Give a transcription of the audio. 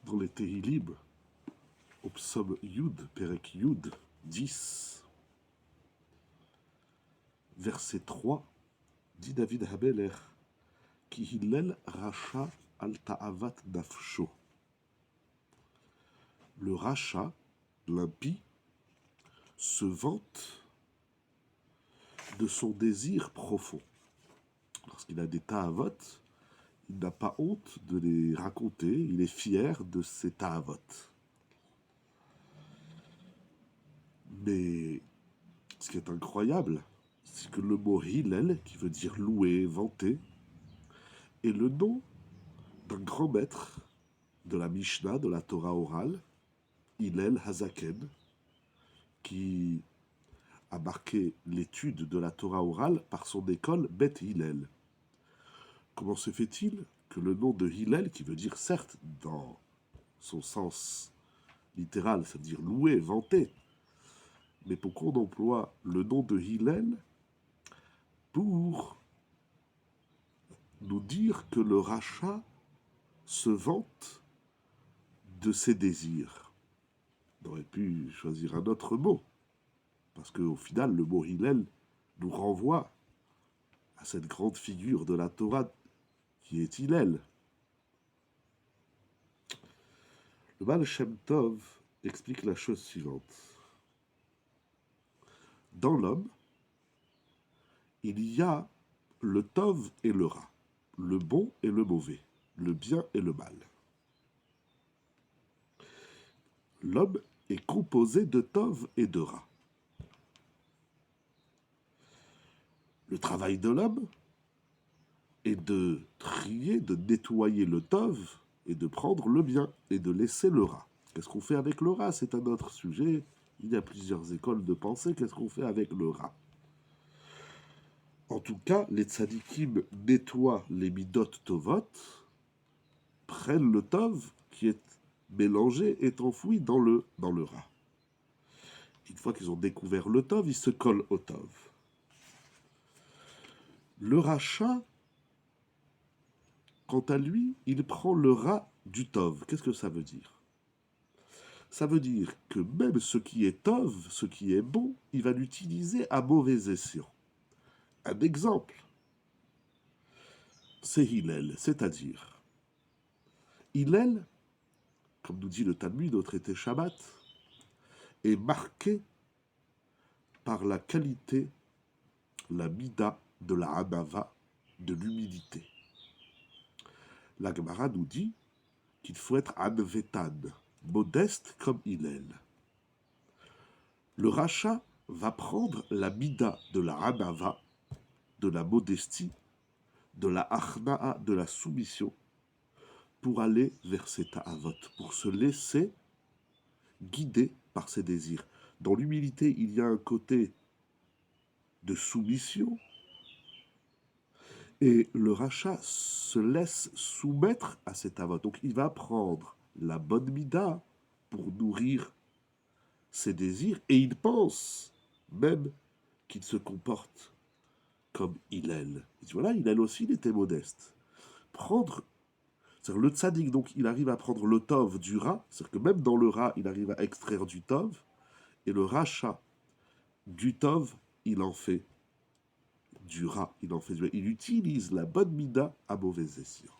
dans les Tehillim, au psaume Yud, Perek Yud, 10, verset 3, dit David Habeler, Ki Hillel Racha al Ta'avat Nafsho. Le Racha, l'impie, se vante de son désir profond. Lorsqu'il a des ta'avot, il n'a pas honte de les raconter, il est fier de ses ta'avot. Mais ce qui est incroyable, c'est que le mot Hillel, qui veut dire louer, vanter, est le nom d'un grand maître de la Mishnah, de la Torah orale, Hillel Hazaken, qui a marqué l'étude de la Torah orale par son école Beth Hillel. Comment se fait-il que le nom de Hillel, qui veut dire certes dans son sens littéral, c'est-à-dire louer, vanter, mais pourquoi on emploie le nom de Hillel pour nous dire que le rachat se vante de ses désirs? On aurait pu choisir un autre mot, parce qu'au final, le mot Hillel nous renvoie à cette grande figure de la Torah qui est Hillel. Le Baal Shem Tov explique la chose suivante. Dans l'homme, il y a le Tov et le Ra, le bon et le mauvais, le bien et le mal. L'homme est composé de Tov et de Ra. Le travail de l'homme est de trier, de nettoyer le Tov et de prendre le bien et de laisser le Ra. Qu'est-ce qu'on fait avec le Ra? C'est un autre sujet. Il y a plusieurs écoles de pensée. Qu'est-ce qu'on fait avec le Ra? En tout cas, les tzadikim nettoient les midot tovot, prennent le Tov qui est mélangé, est enfoui dans le Ra. Une fois qu'ils ont découvert le Tov, ils se collent au Tov. Le Racha, quant à lui, il prend le Ra du Tov. Qu'est-ce que ça veut dire? Ça veut dire que même ce qui est Tov, ce qui est bon, il va l'utiliser à mauvais escient. Un exemple, c'est Hillel, c'est-à-dire Hillel, comme nous dit le Talmud au traité Shabbat, est marqué par la qualité, la mida de la hanava, de l'humilité. La Gemara nous dit qu'il faut être anvetan, modeste comme Hillel. Le rachat va prendre la mida de la hanava, de la modestie, de la achna'a, de la soumission, pour aller vers ses ta'avot, pour se laisser guider par ses désirs. Dans l'humilité, il y a un côté de soumission, et le rachat se laisse soumettre à ses ta'avot. Donc il va prendre la bonne mida pour nourrir ses désirs, et il pense même qu'il se comporte comme Hillel. Il dit voilà, Hillel aussi, il était modeste. C'est-à-dire le tzaddik, donc il arrive à prendre le tov du Ra, c'est-à-dire que même dans le Ra, il arrive à extraire du tov, et le rachat du tov, il en fait du Ra, il en fait du... Il utilise la bonne mida à mauvais escient.